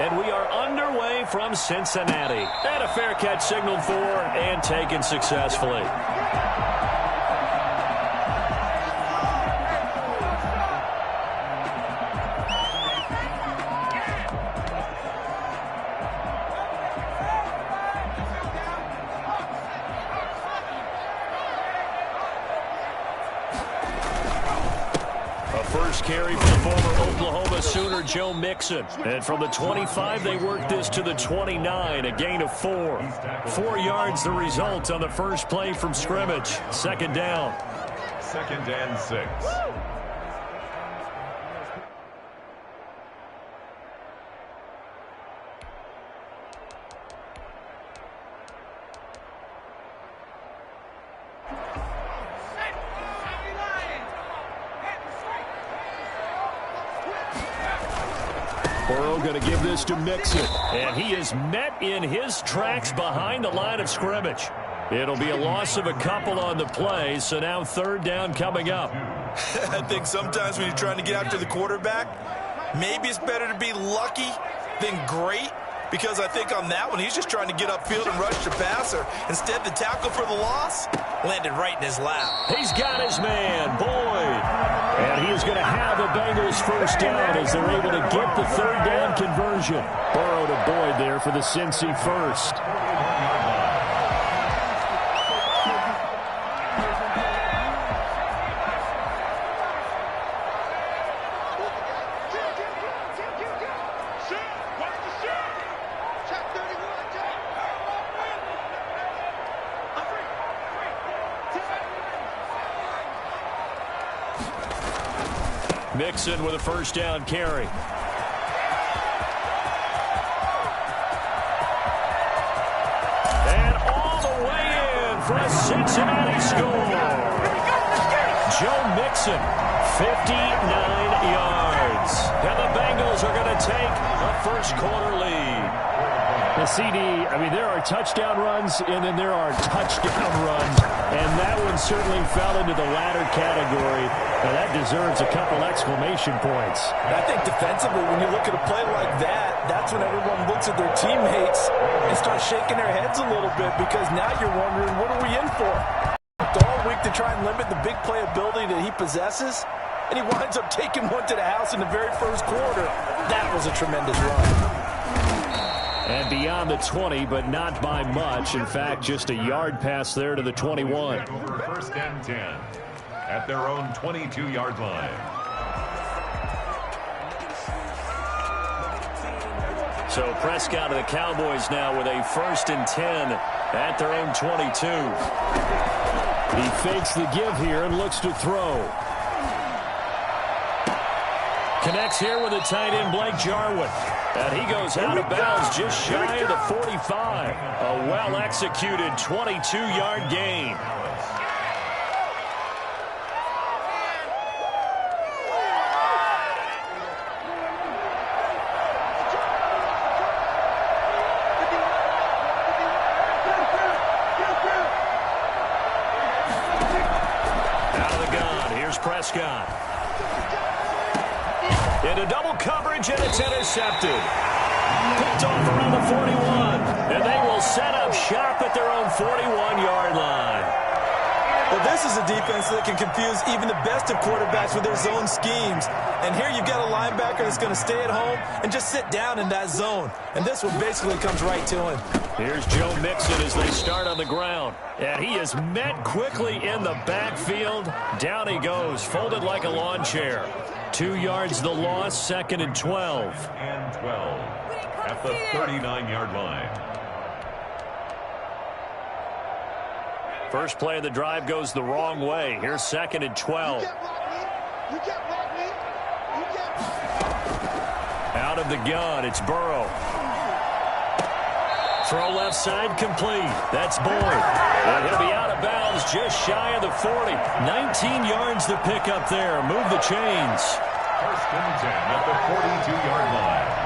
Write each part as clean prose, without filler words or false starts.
And we are underway from Cincinnati. And a fair catch signaled for and taken successfully. First carry for former Oklahoma Sooner Joe Mixon. And from the 25, they worked this to the 29, a gain of 4. 4 yards the result on the first play from scrimmage. Second down. 2nd and 6. Burrow going to give this to Mixon. And he is met in his tracks behind the line of scrimmage. It'll be a loss of a couple on the play, so now 3rd down coming up. I think sometimes when you're trying to get after the quarterback, maybe it's better to be lucky than great, because I think on that one, he's just trying to get upfield and rush the passer. Instead, the tackle for the loss landed right in his lap. He's got his man, Boyd. And he is going to have the Bengals first down as they're able to get the 3rd down conversion. Burrow to Boyd there for the Cincy first. Mixon with a first down carry. And all the way in for a Cincinnati score. Joe Mixon, 59 yards. And the Bengals are going to take a first quarter lead. The CD, I mean, there are touchdown runs, and then there are touchdown runs. And that one certainly fell into the latter category. Now, that deserves a couple exclamation points. I think defensively, when you look at a play like that, that's when everyone looks at their teammates and starts shaking their heads a little bit, because now you're wondering, what are we in for? All week to try and limit the big play ability that he possesses, and he winds up taking one to the house in the very first quarter. That was a tremendous run. And beyond the 20, but not by much. In fact, just a yard pass there to the 21. Over 1st and 10 at their own 22-yard line. So Prescott of the Cowboys now with a 1st and 10 at their own 22. He fakes the give here and looks to throw. Connects here with a tight end, Blake Jarwin. And he goes out of bounds just shy of the 45. A well-executed 22-yard gain. Out of the gun, here's Prescott. Into double coverage, and it's intercepted. Picked off around the 41. And they will set up shop at their own 41-yard line. Well, this is a defense that can confuse even the best of quarterbacks with their zone schemes. And here you've got a linebacker that's going to stay at home and just sit down in that zone. And this one basically comes right to him. Here's Joe Mixon as they start on the ground. And he is met quickly in the backfield. Down he goes, folded like a lawn chair. 2 yards the loss, 2nd and 12. And 12 at the 39-yard line. First play of the drive goes the wrong way. Here's 2nd and 12. Out of the gun, it's Burrow. Throw left side complete. That's Boyd. And he'll be out of bounds just shy of the 40. 19 yards to pick up there. Move the chains. 1st and 10 at the 42-yard line.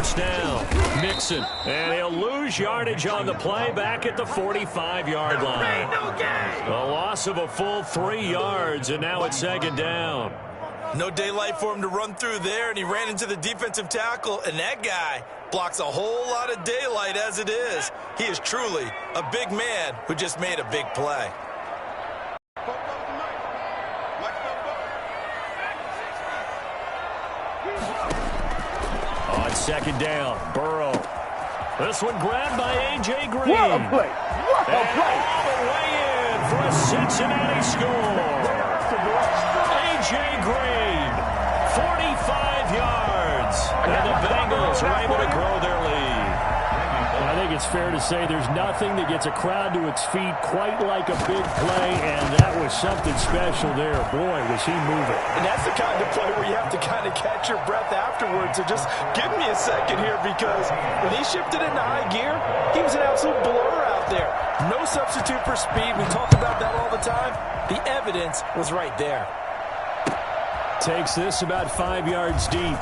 first down. Mixon. And he'll lose yardage on the play back at the 45-yard line. A loss of a full 3 yards, and now it's second down. No daylight for him to run through there, and he ran into the defensive tackle, and that guy blocks a whole lot of daylight as it is. He is truly a big man who just made a big play. On second down, Burrow. This one grabbed by A.J. Green. What a play! What a play! All the way in for a Cincinnati score. A.J. Green, 45 yards. And the Bengals are able to grow their lead. I think it's fair to say there's nothing that gets a crowd to its feet quite like a big play, and that was something special there. Boy, was he moving. And that's the kind of play where you have to kind of catch your breath afterwards. So just give me a second here, because when he shifted into high gear, he was an absolute blur out there. No substitute for speed. We talk about that all the time. The evidence was right there. Takes this about 5 yards deep.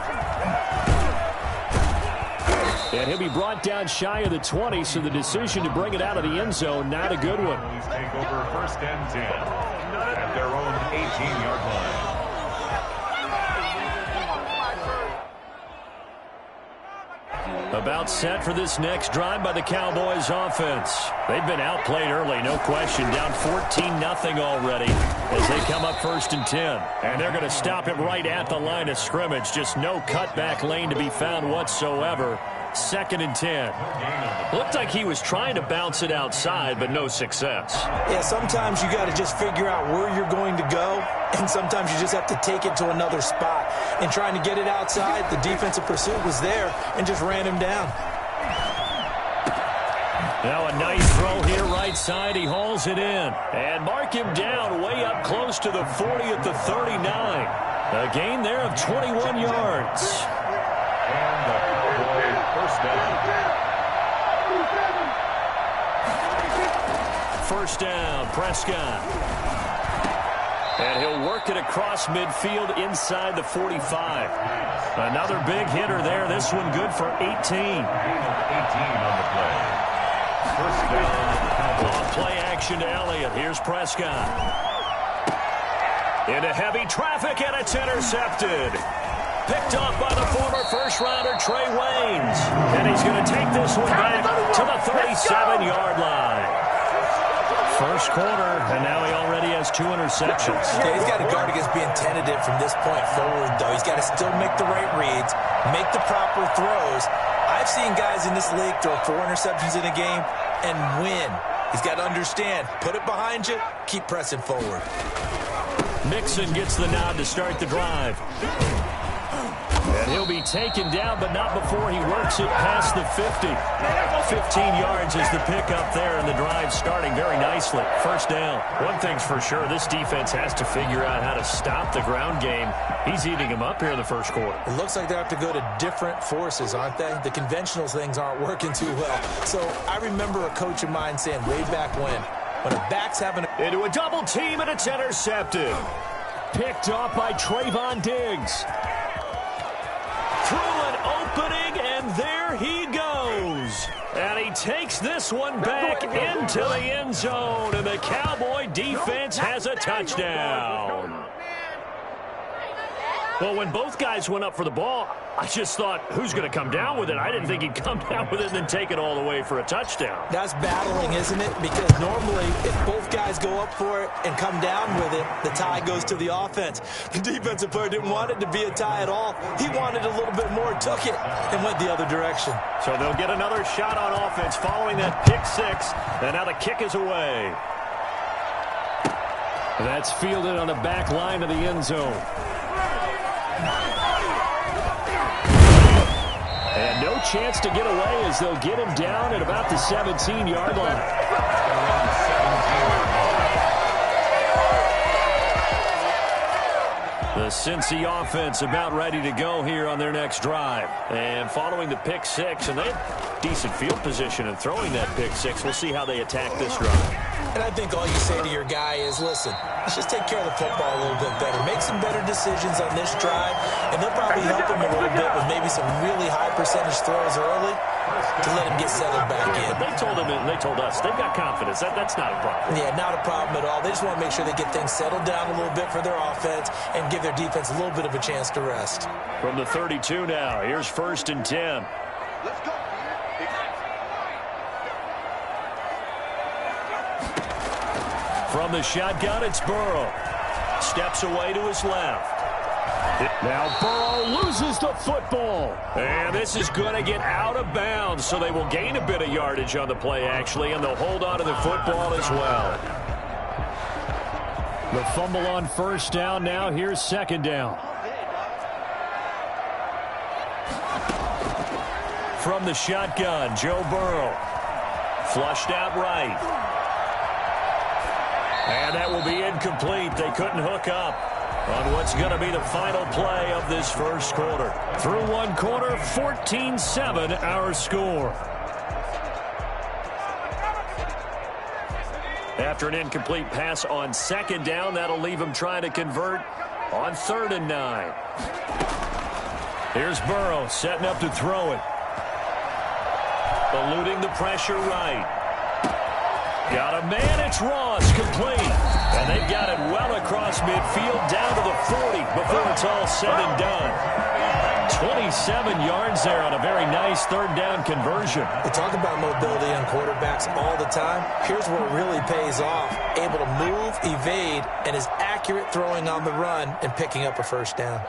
And he'll be brought down shy of the 20, so the decision to bring it out of the end zone, not a good one. Take over first and 10 at their own 18-yard line. About set for this next drive by the Cowboys offense. They've been outplayed early, no question. Down 14-0 already as they come up first and 10. And they're going to stop him right at the line of scrimmage. Just no cutback lane to be found whatsoever. Second and 10. Looked like he was trying to bounce it outside, but no success. Yeah, sometimes you got to just figure out where you're going to go, and sometimes you just have to take it to another spot. And trying to get it outside, the defensive pursuit was there and just ran him down. Now a nice throw here right side. He hauls it in. And mark him down way up close to the 40 at the 39. A gain there of 21 yards. First down, Prescott. And he'll work it across midfield inside the 45. Another big hitter there. This one good for 18. 18 on the play. First down. On play action to Elliott. Here's Prescott. Into heavy traffic, and it's intercepted. Picked off by the former first-rounder Trey Waynes. And he's going to take this one back to the 37-yard line. First quarter, and now he already has 2 interceptions. Yeah, he's got to guard against being tentative from this point forward, though. He's got to still make the right reads, make the proper throws. I've seen guys in this league throw 4 interceptions in a game and win. He's got to understand, put it behind you, keep pressing forward. Mixon gets the nod to start the drive. And he'll be taken down, but not before he works it past the 50. 15 yards is the pickup there, and the drive starting very nicely. First down. One thing's for sure, this defense has to figure out how to stop the ground game. He's eating them up here in the first quarter. It looks like they have to go to different forces, aren't they? The conventional things aren't working too well. So I remember a coach of mine saying way back when a back's having into a double team, and it's intercepted. Picked off by Trayvon Diggs. Through an opening, and there he goes. And he takes this one back into the end zone, and the Cowboy defense has a touchdown. Well, when both guys went up for the ball, I just thought, who's going to come down with it? I didn't think he'd come down with it and then take it all the way for a touchdown. That's battling, isn't it? Because normally, if both guys go up for it and come down with it, the tie goes to the offense. The defensive player didn't want it to be a tie at all. He wanted a little bit more, took it, and went the other direction. So they'll get another shot on offense following that pick six, and now the kick is away. That's fielded on the back line of the end zone. And no chance to get away as they'll get him down at about the 17-yard line. The Cincy offense about ready to go here on their next drive. And following the pick six, and they have decent field position in throwing that pick six. We'll see how they attack this drive. And I think all you say to your guy is, listen, let's just take care of the football a little bit better. Make some better decisions on this drive, and they'll probably help him a little bit with maybe some really high percentage throws early to let him get settled back in. But they told him and they told us they've got confidence. That's not a problem. Yeah, not a problem at all. They just want to make sure they get things settled down a little bit for their offense and give their defense a little bit of a chance to rest. From the 32 now, here's 1st and 10. Let's go. From the shotgun, it's Burrow. Steps away to his left. Now Burrow loses the football. And this is going to get out of bounds, so they will gain a bit of yardage on the play, actually, and they'll hold on to the football as well. The fumble on 1st down now. Here's 2nd down. From the shotgun, Joe Burrow. Flushed out right. And that will be incomplete. They couldn't hook up on what's going to be the final play of this first quarter. Through one quarter, 14-7 our score. After an incomplete pass on 2nd down, that'll leave him trying to convert on 3rd and 9. Here's Burrow setting up to throw it. Eluding the pressure right. Got a man, it's Ross, complete. And they've got it well across midfield, down to the 40 before it's all said and done. 27 yards there on a very nice 3rd down conversion. We talk about mobility on quarterbacks all the time. Here's where it really pays off. Able to move, evade, and is accurate throwing on the run and picking up a 1st down.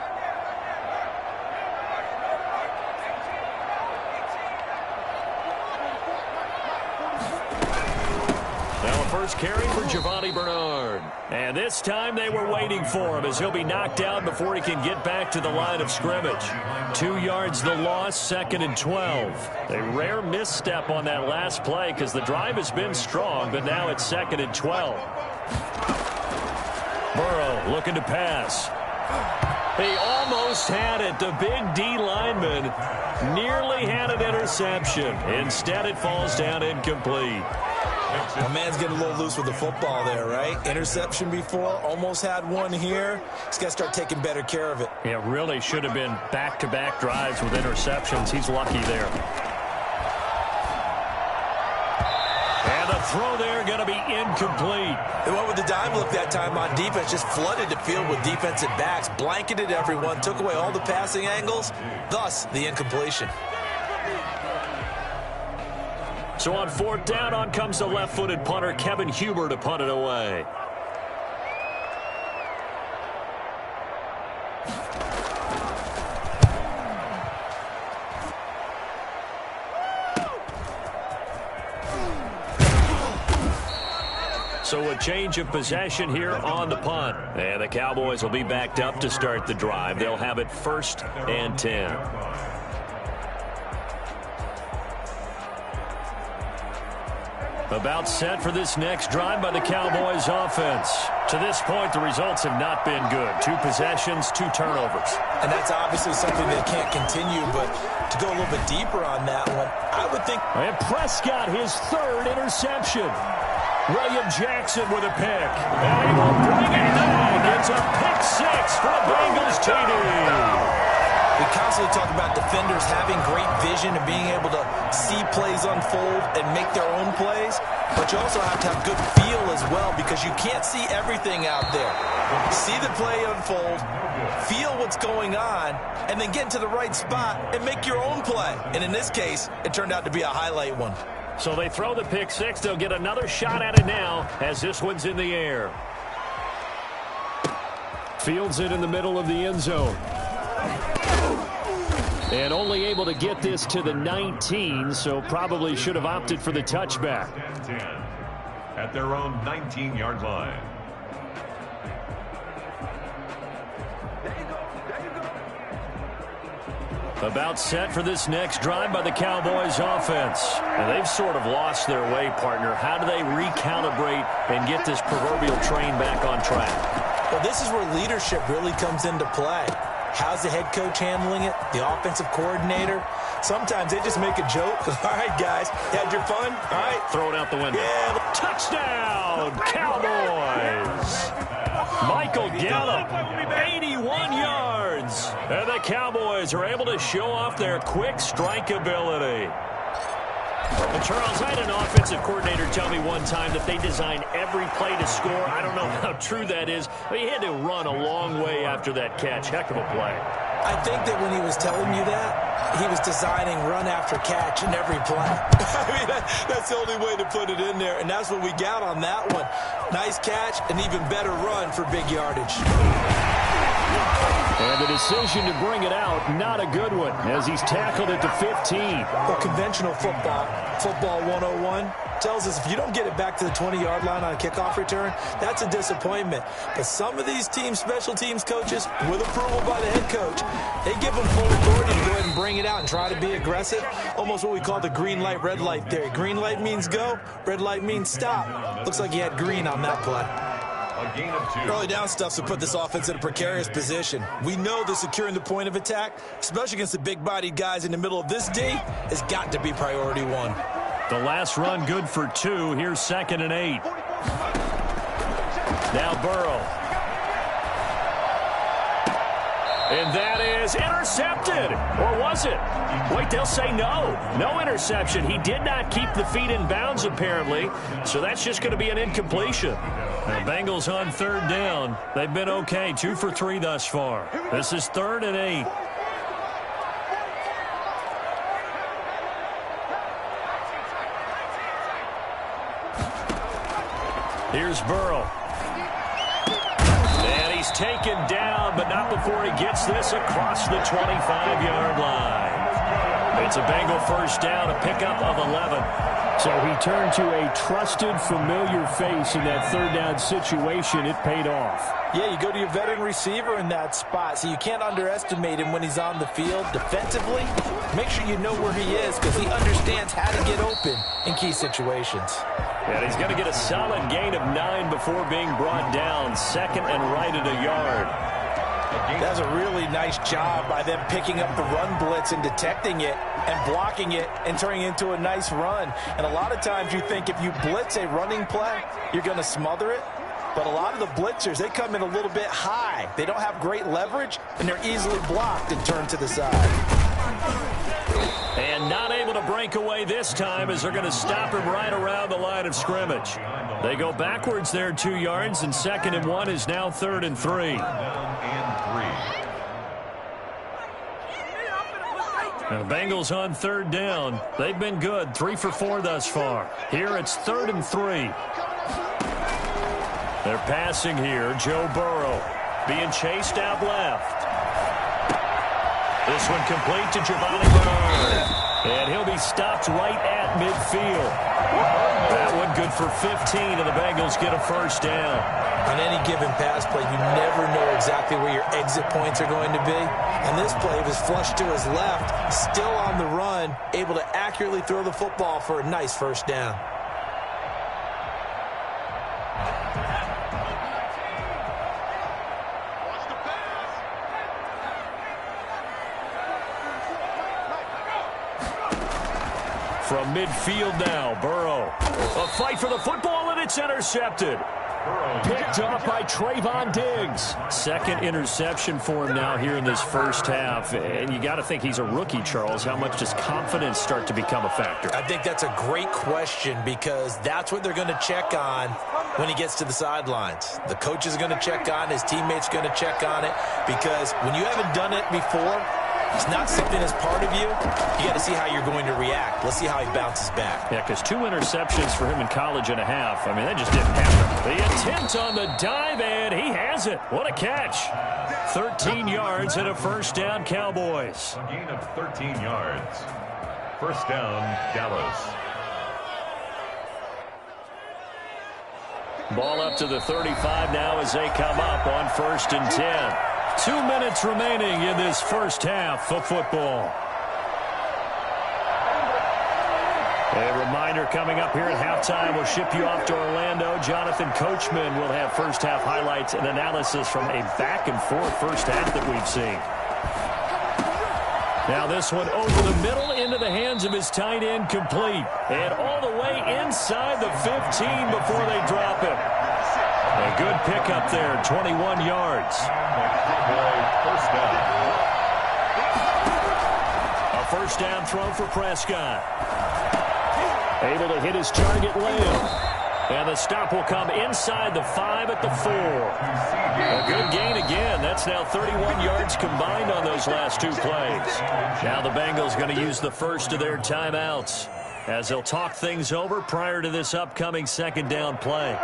First carry for Giovanni Bernard. And this time they were waiting for him as he'll be knocked out before he can get back to the line of scrimmage. 2 yards the loss, 2nd and 12. A rare misstep on that last play because the drive has been strong, but now it's 2nd and 12. Burrow looking to pass. He almost had it. The big D lineman nearly had an interception. Instead, it falls down incomplete. My man's getting a little loose with the football there, right? Interception before, almost had one here. He's got to start taking better care of it. Yeah, really should have been back-to-back drives with interceptions. He's lucky there. And the throw there going to be incomplete. They went with the dime look that time on defense, just flooded the field with defensive backs, blanketed everyone, took away all the passing angles, thus the incompletion. So on 4th down, on comes the left-footed punter, Kevin Huber, to punt it away. So a change of possession here on the punt. And the Cowboys will be backed up to start the drive. They'll have it 1st and 10. About set for this next drive by the Cowboys offense. To this point, the results have not been good. 2 possessions, 2 turnovers. And that's obviously something that can't continue, but to go a little bit deeper on that one, I would think... And Prescott, his 3rd interception. William Jackson with a pick. And he will bring it back. It's a pick 6 for the Bengals TD. We constantly talk about defenders having great vision and being able to see plays unfold and make their own plays, but you also have to have good feel as well because you can't see everything out there. See the play unfold, feel what's going on, and then get into the right spot and make your own play. And in this case, it turned out to be a highlight one. So they throw the pick 6. They'll get another shot at it now as this one's in the air. Fields it in the middle of the end zone. And only able to get this to the 19, so probably should have opted for the touchback. 10 at their own 19-yard line. About set for this next drive by the Cowboys offense. And they've sort of lost their way, partner. How do they recalibrate and get this proverbial train back on track? Well, this is where leadership really comes into play. How's the head coach handling it? The offensive coordinator? Sometimes they just make a joke. All right, guys, you had your fun? All right. Throw it out the window. Yeah. Touchdown, Cowboys. Michael Gallup, 81 yards. And the Cowboys are able to show off their quick strike ability. And Charles, I had an offensive coordinator tell me one time that they design every play to score. I don't know how true that is, but he had to run a long way after that catch. Heck of a play. I think that when he was telling you that, he was designing run after catch in every play. I mean, that's the only way to put it in there, and that's what we got on that one. Nice catch, an even better run for big yardage. And the decision to bring it out, not a good one, as he's tackled at the 15. Well, conventional football 101, tells us if you don't get it back to the 20-yard line on a kickoff return, that's a disappointment. But some of these team special teams coaches, with approval by the head coach, they give them full authority to go ahead and bring it out and try to be aggressive. Almost what we call the green light, red light theory. Green light means go, red light means stop. Looks like he had green on that play. A gain of 2. Early down stuff's to put this offense in a precarious position. We know that securing the point of attack, especially against the big-bodied guys in the middle of this D, has got to be priority 1. The last run good for 2. Here's 2nd and 8. Now Burrow. And that is intercepted. Or was it? Wait, they'll say no. No interception. He did not keep the feet in bounds, apparently. So that's just going to be an incompletion. The Bengals on 3rd down. They've been okay. 2 for 3 thus far. This is 3rd and 8. Here's Burrow. And he's taken down, but not before he gets this across the 25-yard line. It's a Bengal first down, a pickup of 11. So he turned to a trusted, familiar face in that 3rd down situation. It paid off. Yeah, you go to your veteran receiver in that spot, so you can't underestimate him when he's on the field. Defensively, make sure you know where he is because he understands how to get open in key situations. And he's going to get a solid gain of 9 before being brought down. 2nd and right at a yard. That's a really nice job by them picking up the run blitz and detecting it and blocking it and turning it into a nice run. And a lot of times you think if you blitz a running play, you're going to smother it. But a lot of the blitzers, they come in a little bit high. They don't have great leverage, and they're easily blocked and turned to the side. And not able to break away this time as they're going to stop him right around the line of scrimmage. They go backwards there 2 yards, and 2nd and 1 is now 3rd and 3. And the Bengals on 3rd down. They've been good, 3 for 4 thus far. Here it's 3rd and 3. They're passing here. Joe Burrow being chased out left. This one complete to Giovanni Bernard. And he'll be stopped right at midfield. That one good for 15, and the Bengals get a first down. On any given pass play, you never know exactly where your exit points are going to be. And this play was flushed to his left, still on the run, able to accurately throw the football for a nice first down. From midfield now, Burrow. A fight for the football, and it's intercepted. Picked up by Trayvon Diggs. 2nd interception for him now here in this first half. And you got to think he's a rookie, Charles. How much does confidence start to become a factor? I think that's a great question because that's what they're going to check on when he gets to the sidelines. The coach is going to check on, his teammates going to check on it because when you haven't done it before, it's not something that's part of you. You got to see how you're going to react. Let's see how he bounces back. Yeah, because 2 interceptions for him in college and a half. I mean, that just didn't happen. The attempt on the dive, and he has it. What a catch. 13 yards and a first down, Cowboys. A gain of 13 yards. First down, Dallas. Ball up to the 35 now as they come up on 1st and 10. 2 minutes remaining in this first half of football. A reminder coming up here at halftime. We'll ship you off to Orlando. Jonathan Coachman will have first half highlights and analysis from a back-and-forth first half that we've seen. Now this one over the middle into the hands of his tight end, complete. And all the way inside the 15 before they drop him. A good pickup there, 21 yards. First down. A first down throw for Prescott. Able to hit his target Lamb. And the stop will come inside the 5 at the 4. A good gain again. That's now 31 yards combined on those last two plays. Now the Bengals going to use the first of their timeouts as they'll talk things over prior to this upcoming second down play.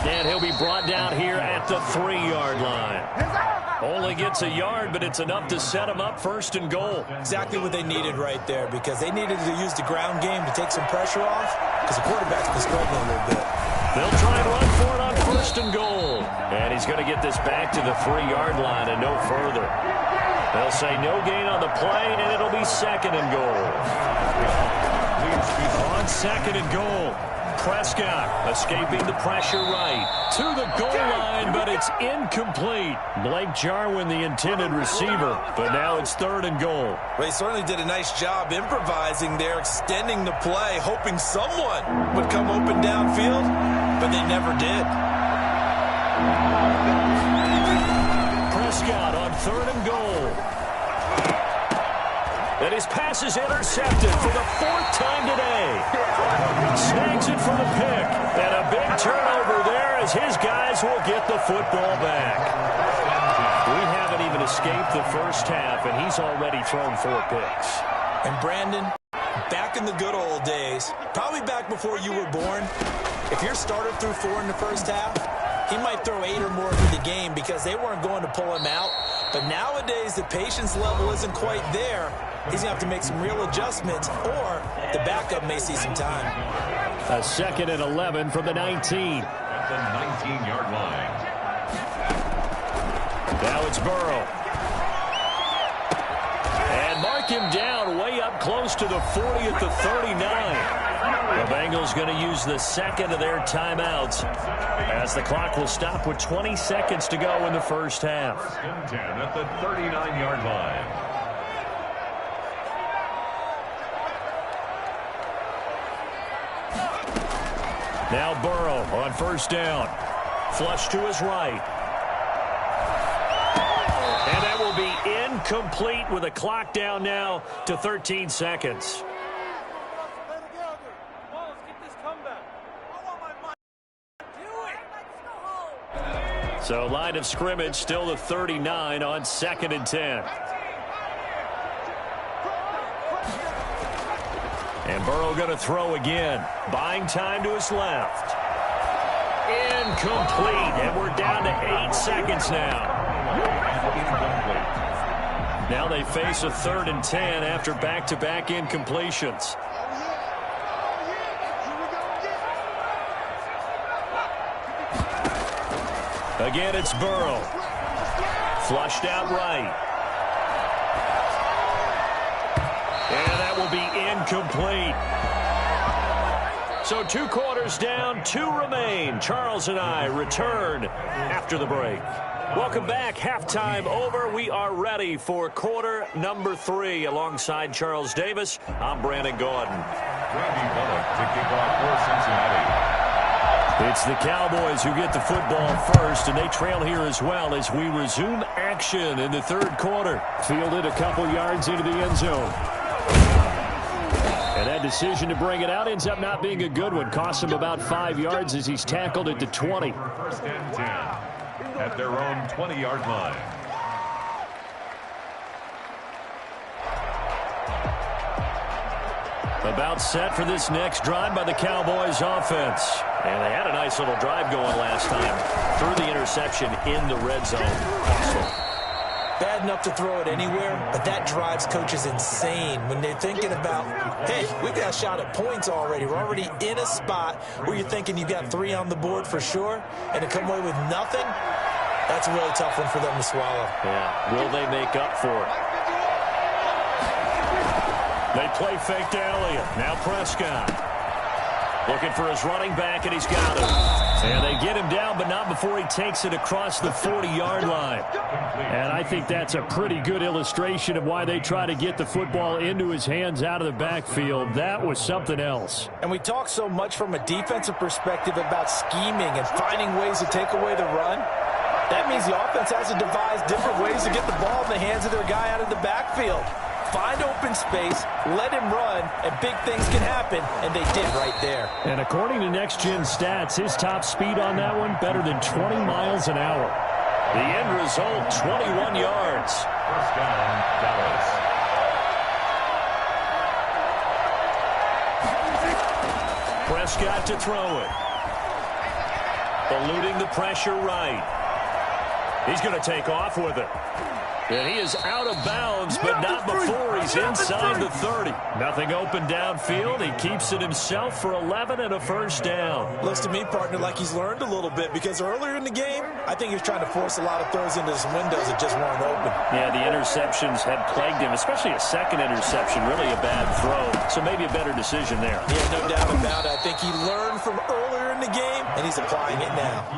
And he'll be brought down here at the 3-yard line. Only gets a yard, but it's enough to set him up first and goal. Exactly what they needed right there, because they needed to use the ground game to take some pressure off, because the quarterback's been struggling a little bit. They'll try and run for it on first and goal. And he's going to get this back to the 3-yard line and no further. They'll say no gain on the play, and it'll be second and goal. On second and goal, Prescott escaping the pressure right to the goal line, but it's incomplete. Blake Jarwin, the intended receiver, but now it's third and goal. Well, he certainly did a nice job improvising there, extending the play, hoping someone would come open downfield, but they never did. Prescott on third and goal. And his pass is intercepted for the 4th time today. Snags it for the pick. And a big turnover there as his guys will get the football back. We haven't even escaped the first half, and he's already thrown 4 picks. And Brandon, back in the good old days, probably back before you were born, if your starter threw 4 in the first half, he might throw 8 or more in the game because they weren't going to pull him out. But nowadays, the patience level isn't quite there. He's going to have to make some real adjustments, or the backup may see some time. A 2nd and 11 from the 19. At the 19-yard line. Now it's Burrow. And mark him down way up close to the 40 at the 39. The Bengals going to use the second of their timeouts as the clock will stop with 20 seconds to go in the first half. 10 at the 39-yard line. Now Burrow on first down. Flush to his right. And that will be incomplete with a clock down now to 13 seconds. So line of scrimmage still the 39 on 2nd and 10. And Burrow going to throw again. Buying time to his left. Incomplete. And we're down to 8 seconds now. Now they face a 3rd and 10 after back-to-back incompletions. Again, it's Burrow. Flushed out right. And that will be incomplete. So 2 quarters down, 2 remain. Charles and I return after the break. Welcome back. Halftime over. We are ready for quarter number 3. Alongside Charles Davis, I'm Brandon Gordon. Randy Bullock to kick off for Cincinnati. It's the Cowboys who get the football first, and they trail here as well as we resume action in the 3rd quarter. Fielded a couple yards into the end zone. And that decision to bring it out ends up not being a good one. Costs him about 5 yards as he's tackled at the 20. 1st and 10 at their own 20-yard line. About set for this next drive by the Cowboys offense. And they had a nice little drive going last time. Threw the interception in the red zone. Awesome. Bad enough to throw it anywhere, but that drives coaches insane when they're thinking about, hey, we've got a shot at points already. We're already in a spot where you're thinking you've got 3 on the board for sure, and to come away with nothing, that's a really tough one for them to swallow. Yeah, will they make up for it? They play fake to Elliott. Now Prescott. Looking for his running back, and he's got him. And they get him down, but not before he takes it across the 40-yard line. And I think that's a pretty good illustration of why they try to get the football into his hands out of the backfield. That was something else. And we talk so much from a defensive perspective about scheming and finding ways to take away the run. That means the offense has to devise different ways to get the ball in the hands of their guy out of the backfield. Find open space, let him run, and big things can happen, and they did right there. And according to Next Gen Stats, his top speed on that one, better than 20 miles an hour. The end result, 21 yards. First down, Dallas. Prescott to throw it. Eluding the pressure right. He's going to take off with it. And he is out of bounds, but not before he's inside the 30. Nothing open downfield. He keeps it himself for 11 and a first down. Looks to me, partner, like he's learned a little bit, because earlier in the game, I think he was trying to force a lot of throws into his windows that just weren't open. Yeah, the interceptions had plagued him, especially a second interception. Really a bad throw, so maybe a better decision there. Yeah, no doubt about it. I think he learned from earlier in the game, and he's applying it now.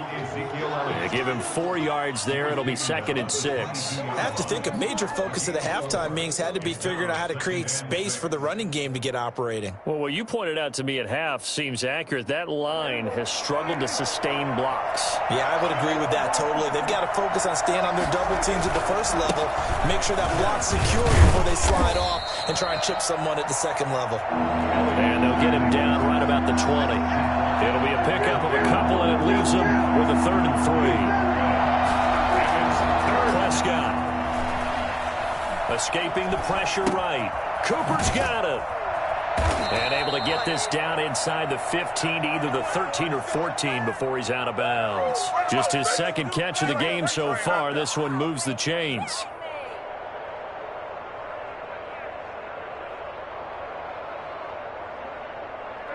They give him 4 yards there. It'll be 2nd and 6. I have to think a major focus of the halftime meetings had to be figuring out how to create space for the running game to get operating. Well, what you pointed out to me at half seems accurate. That line has struggled to sustain blocks. Yeah, I would agree with that totally. They've got to focus on staying on their double teams at the first level, make sure that block's secure before they slide off and try and chip someone at the second level. And they'll get him down right about the 20. It'll be a pickup of a couple, and it leaves him with a 3rd and 3. Prescott. Escaping the pressure right. Cooper's got it. And able to get this down inside the 15 to either the 13 or 14 before he's out of bounds. Just his second catch of the game so far. This one moves the chains.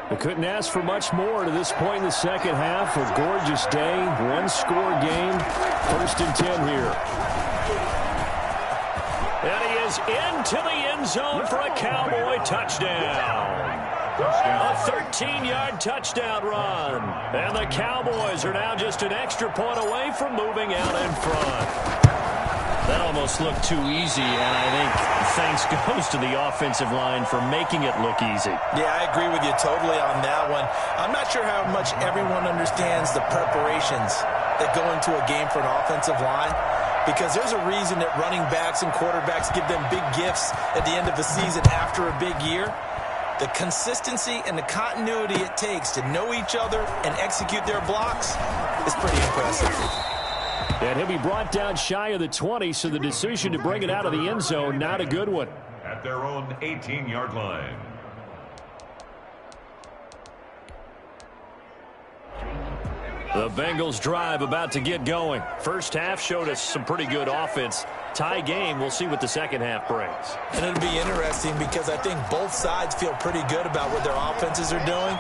They couldn't ask for much more to this point in the second half. A gorgeous day, one-score game. 1st and 10 here. And he is into the end zone for a Cowboy touchdown. A 13-yard touchdown run. And the Cowboys are now just an extra point away from moving out in front. That almost looked too easy, and I think thanks goes to the offensive line for making it look easy. Yeah, I agree with you totally on that one. I'm not sure how much everyone understands the preparations that go into a game for an offensive line, because there's a reason that running backs and quarterbacks give them big gifts at the end of the season after a big year. The consistency and the continuity it takes to know each other and execute their blocks is pretty impressive. And he'll be brought down shy of the 20, so the decision to bring it out of the end zone, not a good one. At their own 18-yard line. The Bengals drive about to get going. First half showed us some pretty good offense. Tie game. We'll see what the second half brings. And it'll be interesting because I think both sides feel pretty good about what their offenses are doing.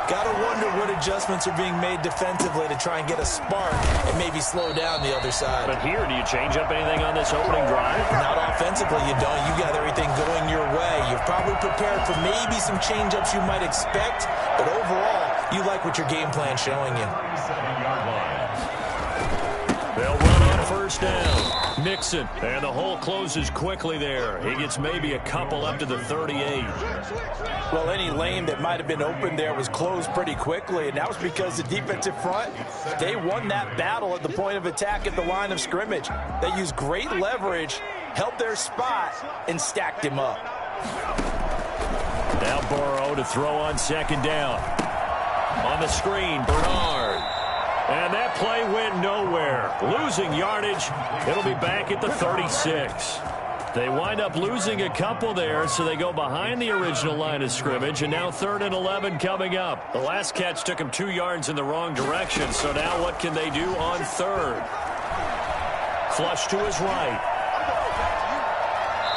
Got to wonder what adjustments are being made defensively to try and get a spark and maybe slow down the other side. But here, do you change up anything on this opening drive? Not offensively, you don't. You got everything going your way. You're probably prepared for maybe some change-ups you might expect, but overall, you like what your game plan's showing you. They'll run on first down. Mixon, and the hole closes quickly there. He gets maybe a couple up to the 38. Well, any lane that might have been open there was closed pretty quickly, and that was because the defensive front, they won that battle at the point of attack at the line of scrimmage. They used great leverage, held their spot, and stacked him up. Now Burrow to throw on second down. On the screen, Bernard. And that play went nowhere. Losing yardage. It'll be back at the 36. They wind up losing a couple there, so they go behind the original line of scrimmage, and now 3rd and 11 coming up. The last catch took him 2 yards in the wrong direction, so now what can they do on 3rd? Flush to his right.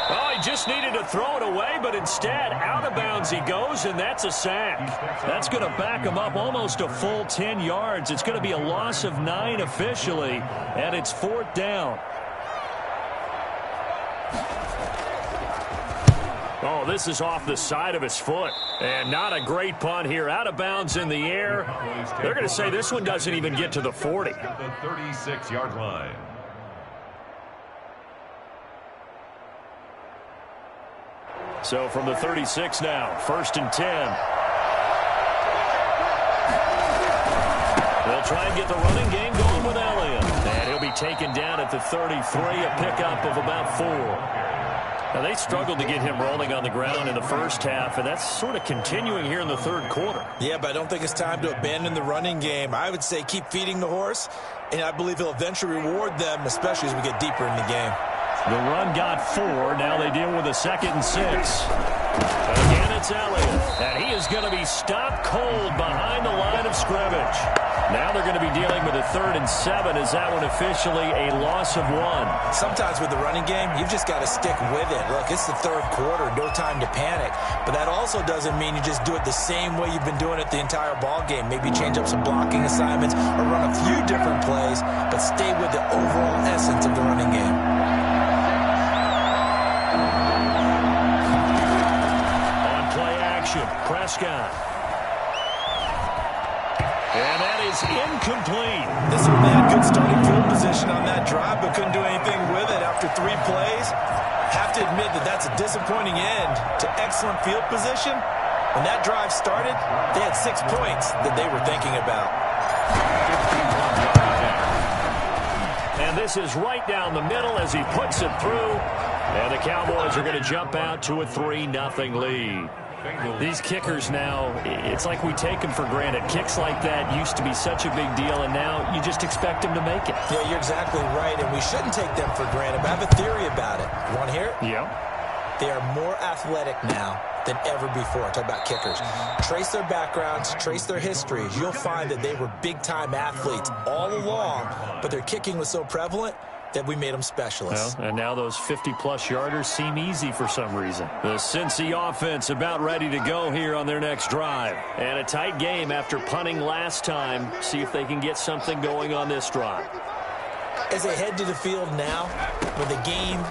Oh, he just needed to throw it away, but instead, out of bounds he goes, and that's a sack. That's going to back him up almost a full 10 yards. It's going to be a loss of 9 officially, and it's 4th down. Oh, this is off the side of his foot. And not a great punt here. Out of bounds in the air. They're going to say this one doesn't even get to the 40. At the 36-yard line. So from the 36 now, 1st and 10. They'll try and get the running game going with Elliott. And he'll be taken down at the 33, a pickup of about 4. Now, they struggled to get him rolling on the ground in the first half, and that's sort of continuing here in the third quarter. Yeah, but I don't think it's time to abandon the running game. I would say keep feeding the horse, and I believe he'll eventually reward them, especially as we get deeper in the game. The run got 4. Now they deal with a 2nd and 6. Again, it's Elliott, and he is going to be stopped cold behind the line of scrimmage. Now they're going to be dealing with a 3rd and 7. Is that one officially a loss of 1? Sometimes with the running game, you've just got to stick with it. Look, it's the third quarter, no time to panic. But that also doesn't mean you just do it the same way you've been doing it the entire ball game. Maybe change up some blocking assignments or run a few different plays, but stay with the overall essence of the running game. On play action, Prescott. And that is incomplete. This one had good starting field position on that drive, but couldn't do anything with it after 3 plays. Have to admit that that's a disappointing end to excellent field position. When that drive started, they had 6 points that they were thinking about. And this is right down the middle as he puts it through. And the Cowboys are going to jump out to a 3-0 lead. These kickers now, it's like we take them for granted. Kicks like that used to be such a big deal, and now you just expect them to make it. Yeah, you're exactly right, and we shouldn't take them for granted. But I have a theory about it. You want to hear it? Yeah. They are more athletic now than ever before. Talk about kickers. Trace their backgrounds, trace their histories. You'll find that they were big-time athletes all along, but their kicking was so prevalent that we made them specialists. Well, and now those 50-plus yarders seem easy for some reason. The Cincy offense about ready to go here on their next drive. And a tight game after punting last time. See if they can get something going on this drive. As they head to the field now, with the game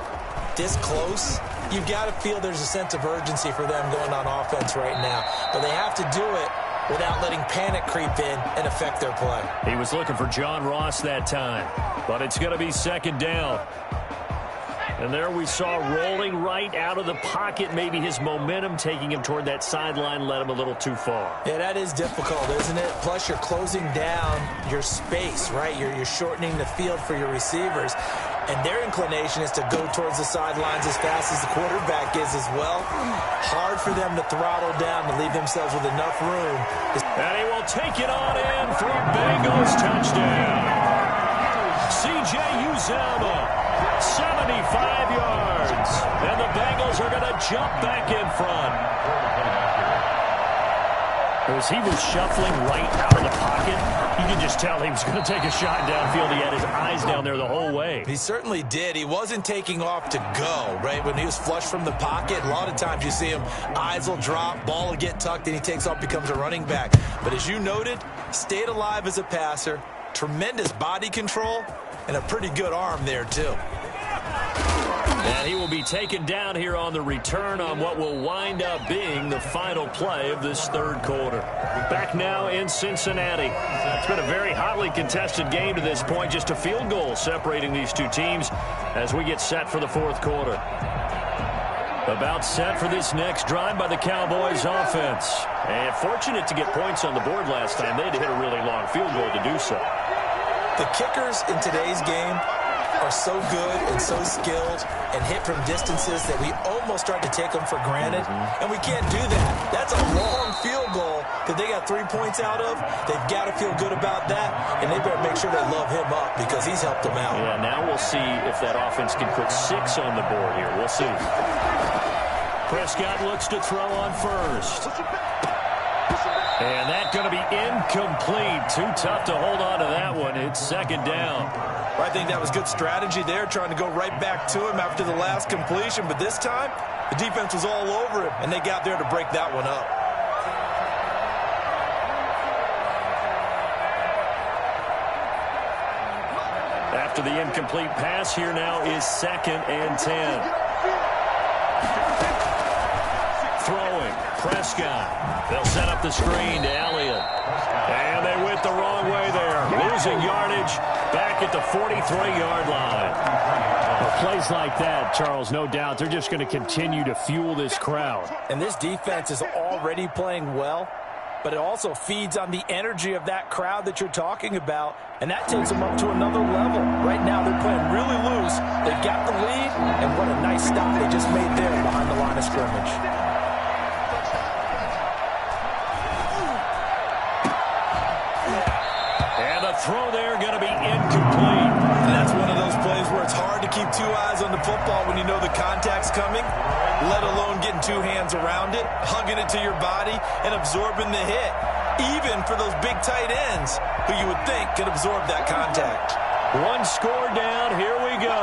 this close, you've got to feel there's a sense of urgency for them going on offense right now. But they have to do it without letting panic creep in and affect their play. He was looking for John Ross that time, but it's going to be 2nd down. And there we saw rolling right out of the pocket. Maybe his momentum taking him toward that sideline led him a little too far. Yeah, that is difficult, isn't it? Plus, you're closing down your space, right? You're shortening the field for your receivers. And their inclination is to go towards the sidelines as fast as the quarterback is as well. Hard for them to throttle down to leave themselves with enough room. And he will take it on in for a Bengals touchdown. C.J. Uzomah, 75 yards. And the Bengals are going to jump back in front. As he was shuffling right out of the pocket, you can just tell he was going to take a shot downfield. He had his eyes down there the whole way. He certainly did. He wasn't taking off to go, right? When he was flush from the pocket, a lot of times you see him, eyes will drop, ball will get tucked, and he takes off, becomes a running back. But as you noted, stayed alive as a passer, tremendous body control, and a pretty good arm there, too. And he will be taken down here on the return on what will wind up being the final play of this third quarter. Back now in Cincinnati. It's been a very hotly contested game to this point. Just a field goal separating these two teams as we get set for the fourth quarter. About set for this next drive by the Cowboys offense. And fortunate to get points on the board last time. They had to hit a really long field goal to do so. The kickers in today's game are so good and so skilled and hit from distances that we almost start to take them for granted. And we can't do that. That's a long field goal that they got 3 points out of. They've got to feel good about that, and they better make sure they love him up because he's helped them out. Yeah, now we'll see if that offense can put 6 on the board here. We'll see. Prescott looks to throw on first. And that's going to be incomplete. Too tough to hold on to that one. It's 2nd down. I think that was good strategy there, trying to go right back to him after the last completion. But this time, the defense was all over him, and they got there to break that one up. After the incomplete pass, here now is 2nd and 10. throwing. Prescott. They'll set up the screen to Elliott. And they went the wrong way there. Losing yardage back at the 43-yard line. Well, plays like that, Charles, no doubt, they're just going to continue to fuel this crowd. And this defense is already playing well, but it also feeds on the energy of that crowd that you're talking about, and that takes them up to another level. Right now, they're playing really loose. They've got the lead, and what a nice stop they just made there behind the line of scrimmage. And the throw there going to be incomplete. And that's one of those plays where it's hard to keep two eyes on the football when you know the contact's coming, let alone getting two hands around it, hugging it to your body, and absorbing the hit, even for those big tight ends who you would think could absorb that contact. One score down. Here we go.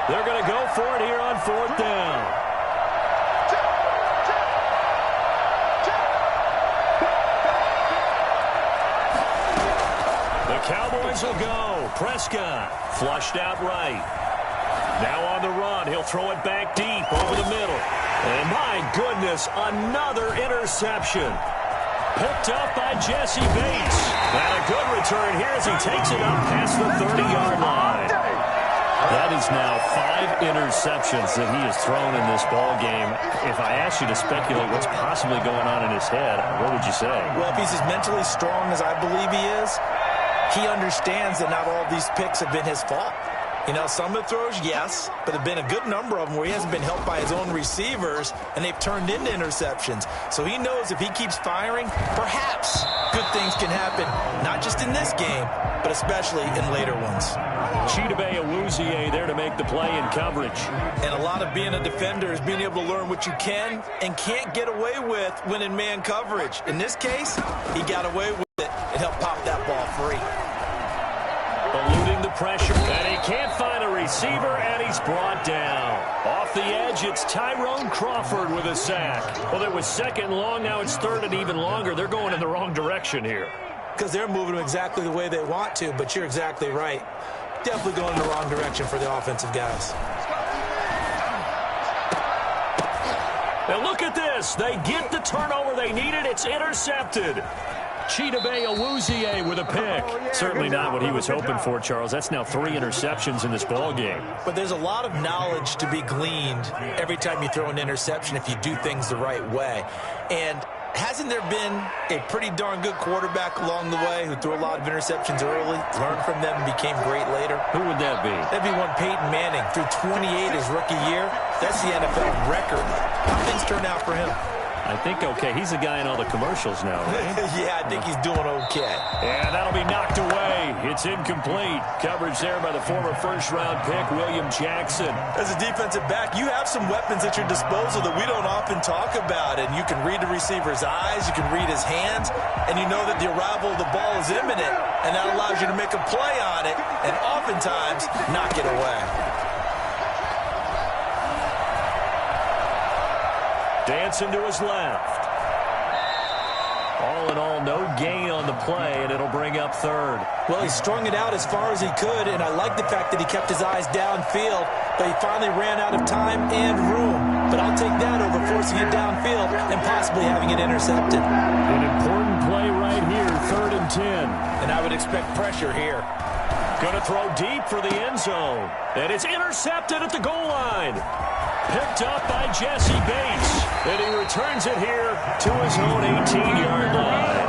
They're going to go for it here on 4th down. The Cowboys will go. Prescott flushed out right. Now on the run. He'll throw it back deep over the middle. And my goodness, another interception. Picked up by Jesse Bates. And a good return here as he takes it up past the 30-yard line. That is now 5 interceptions that he has thrown in this ball game. If I asked you to speculate what's possibly going on in his head, what would you say? Well, if he's as mentally strong as I believe he is, he understands that not all of these picks have been his fault. You know, some of the throws, yes, but there have been a good number of them where he hasn't been helped by his own receivers, and they've turned into interceptions. So he knows if he keeps firing, perhaps good things can happen, not just in this game, but especially in later ones. Chidobe Awuzie there to make the play in coverage. And a lot of being a defender is being able to learn what you can and can't get away with when in man coverage. In this case, he got away with it and helped pop that ball free. Eluding the pressure, and he can't find a receiver, and he's brought down. Off the edge, it's Tyrone Crawford with a sack. Well, it was 2nd and long, now it's 3rd and even longer. They're going in the wrong direction here. Because they're moving them exactly the way they want to, but you're exactly right. Definitely going in the wrong direction for the offensive guys. Now look at this. They get the turnover they needed. It's intercepted. Chidobe Awuzie with a pick. Certainly not what he was hoping for, Charles. That's now 3 interceptions in this ball game. But there's a lot of knowledge to be gleaned every time you throw an interception if you do things the right way. And hasn't there been a pretty darn good quarterback along the way who threw a lot of interceptions early, learned from them, and became great later? Who would that be? That'd be one Peyton Manning. Threw 28 his rookie year. That's the NFL record. How things turned out for him? I think okay. He's the guy in all the commercials now, right? Yeah, I think he's doing okay. And that'll be knocked away. It's incomplete. Coverage there by the former first-round pick, William Jackson. As a defensive back, you have some weapons at your disposal that we don't often talk about. And you can read the receiver's eyes, you can read his hands, and you know that the arrival of the ball is imminent. And that allows you to make a play on it and oftentimes knock it away. Dancing to his left. All in all, no gain on the play, and it'll bring up 3rd. Well, he strung it out as far as he could, and I like the fact that he kept his eyes downfield, but he finally ran out of time and room. But I'll take that over forcing it downfield and possibly having it intercepted. An important play right here, 3rd and 10. And I would expect pressure here. Going to throw deep for the end zone. And it's intercepted at the goal line. Picked up by Jesse Bates. And he returns it here to his own 18-yard line.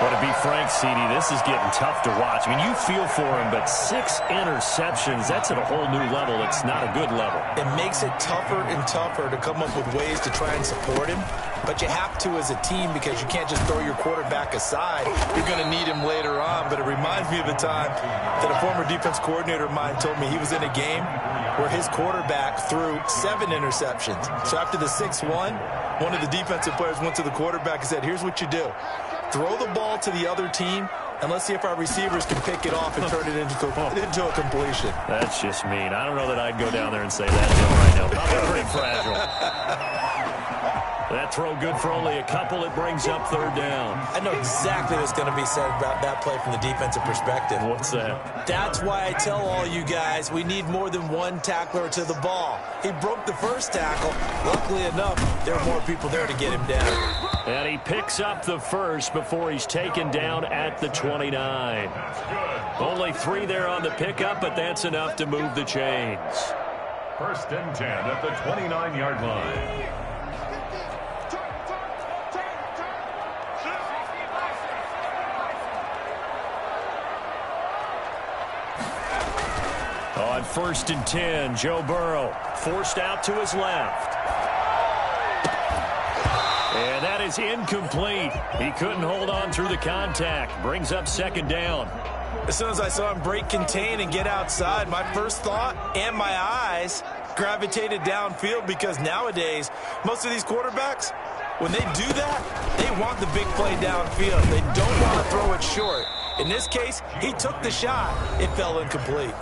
But to be frank, CD, this is getting tough to watch. I mean, you feel for him, but 6 interceptions, that's at a whole new level. It's not a good level. It makes it tougher and tougher to come up with ways to try and support him. But you have to as a team because you can't just throw your quarterback aside. You're going to need him later on. But it reminds me of a time that a former defense coordinator of mine told me he was in a game where his quarterback threw 7 interceptions. So after the 6th one of the defensive players went to the quarterback and said, here's what you do. Throw the ball to the other team, and let's see if our receivers can pick it off and turn it into a completion. That's just mean. I don't know that I'd go down there and say that to him right now. Probably pretty fragile. That throw good for only a couple. It brings up third down. I know exactly what's going to be said about that play from the defensive perspective. What's that? That's why I tell all you guys we need more than one tackler to the ball. He broke the first tackle. Luckily enough, there are more people there to get him down. And he picks up the first before he's taken down at the 29. Only 3 there on the pickup, but that's enough to move the chains. 1st and 10 at the 29-yard line. On 1st and 10, Joe Burrow forced out to his left. And that is incomplete. He couldn't hold on through the contact. Brings up 2nd down. As soon as I saw him break contain and get outside, my first thought and my eyes gravitated downfield, because nowadays, most of these quarterbacks, when they do that, they want the big play downfield. They don't want to throw it short. In this case, he took the shot. It fell incomplete.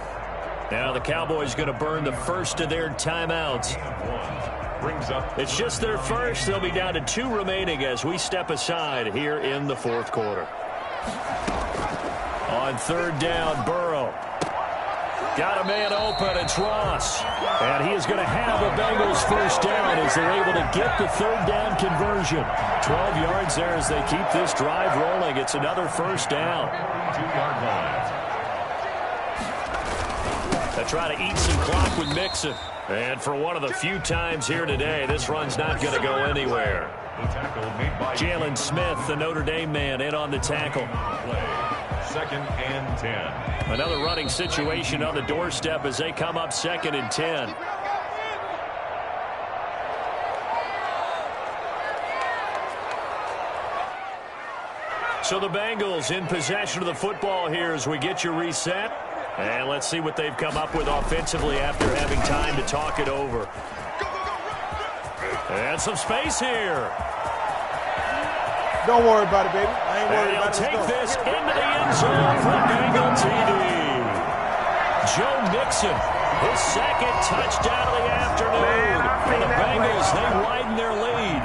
Now the Cowboys going to burn the first of their timeouts. It's just their first. They'll be down to 2 remaining as we step aside here in the 4th quarter. On 3rd down, Burrow. Got a man open. It's Ross. And he is going to have the Bengals first down as they're able to get the 3rd down conversion. 12 yards there as they keep this drive rolling. It's another first down. 2-yard line. They try to eat some clock with Mixon. And for one of the few times here today, this run's not going to go anywhere. Jalen Smith, the Notre Dame man, in on the tackle. 2nd and 10. Another running situation on the doorstep as they come up 2nd and 10. So the Bengals in possession of the football here as we get you reset. And let's see what they've come up with offensively after having time to talk it over. And some space here. Don't worry about it, baby. I ain't worried about it. Take this into the end zone for Bengal TD. Joe Mixon, his 2nd touchdown of the afternoon. For the Bengals, they widen their lead.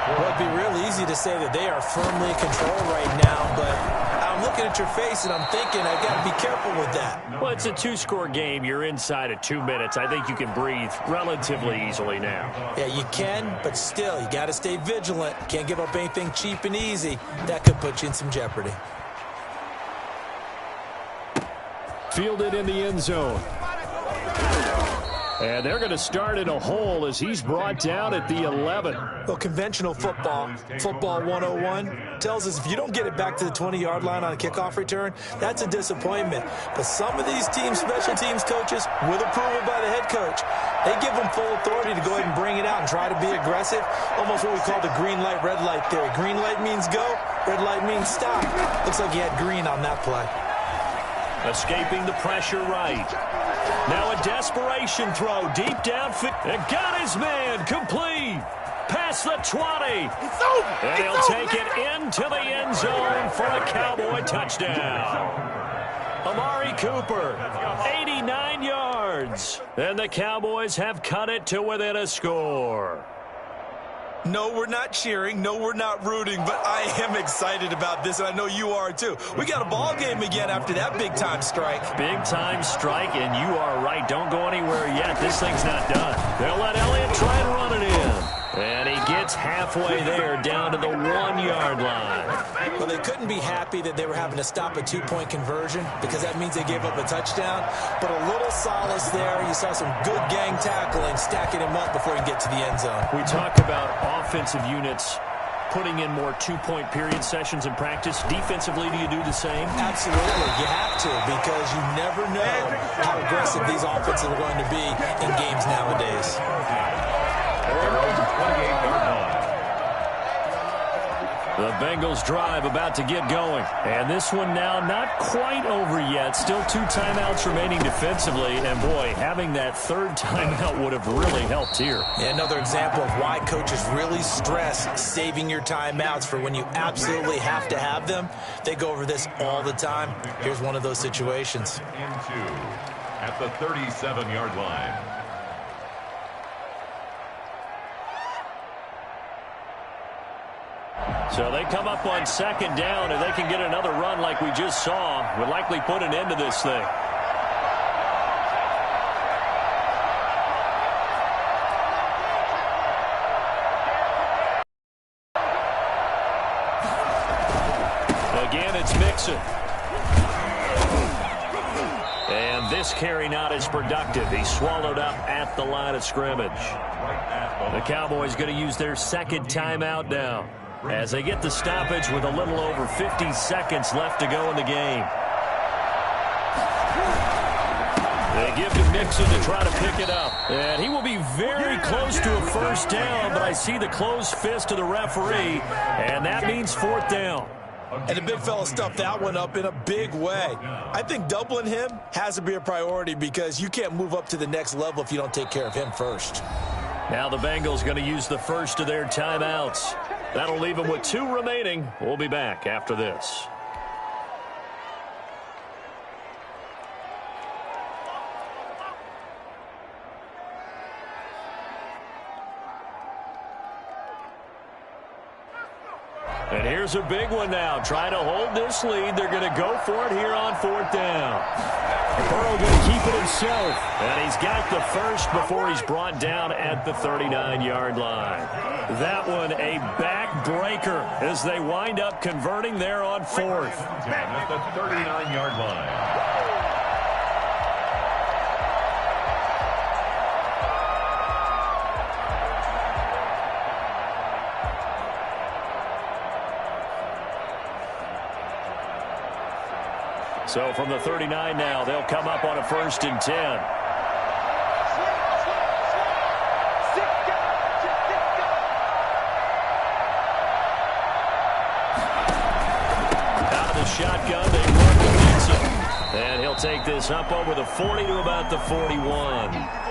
Well, it'd be real easy to say that they are firmly in control right now, but I'm looking at your face and I'm thinking I've got to be careful with that. Well, it's a 2-score game. You're inside of 2 minutes. I think you can breathe relatively easily now. Yeah, you can, but still, you got to stay vigilant. Can't give up anything cheap and easy. That could put you in some jeopardy. Fielded in the end zone. And they're going to start in a hole as he's brought down at the 11. Well, conventional football 101, tells us if you don't get it back to the 20-yard line on a kickoff return, that's a disappointment. But some of these teams, special teams coaches, with approval by the head coach, they give them full authority to go ahead and bring it out and try to be aggressive. Almost what we call the green light, red light theory. Green light means go, red light means stop. Looks like he had green on that play. Escaping the pressure right. Now a desperation throw deep downfield. And got his man complete. Past the 20. And he'll take it into the end zone for a Cowboy touchdown. Amari Cooper, 89 yards. And the Cowboys have cut it to within a score. No, we're not cheering. No, we're not rooting, but I am excited about this, and I know you are too. We got a ball game again after that big-time strike. Big-time strike, and you are right. Don't go anywhere yet. This thing's not done. They'll let Elliott try and run it in. And he gets halfway there, down to the 1-yard line. Well, they couldn't be happy that they were having to stop a 2-point conversion because that means they gave up a touchdown. But a little solace there. You saw some good gang tackling, stacking him up before he get to the end zone. We talk about offensive units putting in more 2-point period sessions in practice. Defensively, do you do the same? Absolutely. You have to, because you never know how aggressive these offenses are going to be in games nowadays. The Bengals drive about to get going. And this one now not quite over yet. Still 2 timeouts remaining defensively. And, boy, having that 3rd timeout would have really helped here. Yeah, another example of why coaches really stress saving your timeouts for when you absolutely have to have them. They go over this all the time. Here's one of those situations. Into at the 37-yard line. So they come up on second down, and they can get another run like we just saw. Would likely put an end to this thing. Again, it's Mixon. And this carry not as productive. He's swallowed up at the line of scrimmage. The Cowboys going to use their second timeout now as they get the stoppage with a little over 50 seconds left to go in the game. They give to Mixon to try to pick it up. And he will be very close to a first down, but I see the closed fist of the referee, and that means fourth down. And the big fella stuffed that one up in a big way. I think doubling him has to be a priority because you can't move up to the next level if you don't take care of him first. Now the Bengals going to use the first of their timeouts. That'll leave them with 2 remaining. We'll be back after this. And here's a big one now. Trying to hold this lead. They're going to go for it here on fourth down. Burrow going to keep it himself. And he's got the first before he's brought down at the 39-yard line. That one a backbreaker as they wind up converting there on fourth. At the 39-yard line. So from the 39 now, they'll come up on a 1st and 10. Out of the shotgun, they run to Mixon. And he'll take this up over the 40 to about the 41.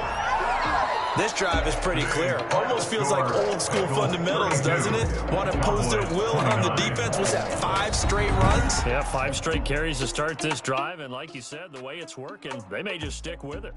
This drive is pretty clear. Almost feels like old school fundamentals, doesn't it? Want to impose their will on the defense. Was that 5 straight runs? Yeah, 5 straight carries to start this drive. And like you said, the way it's working, they may just stick with it.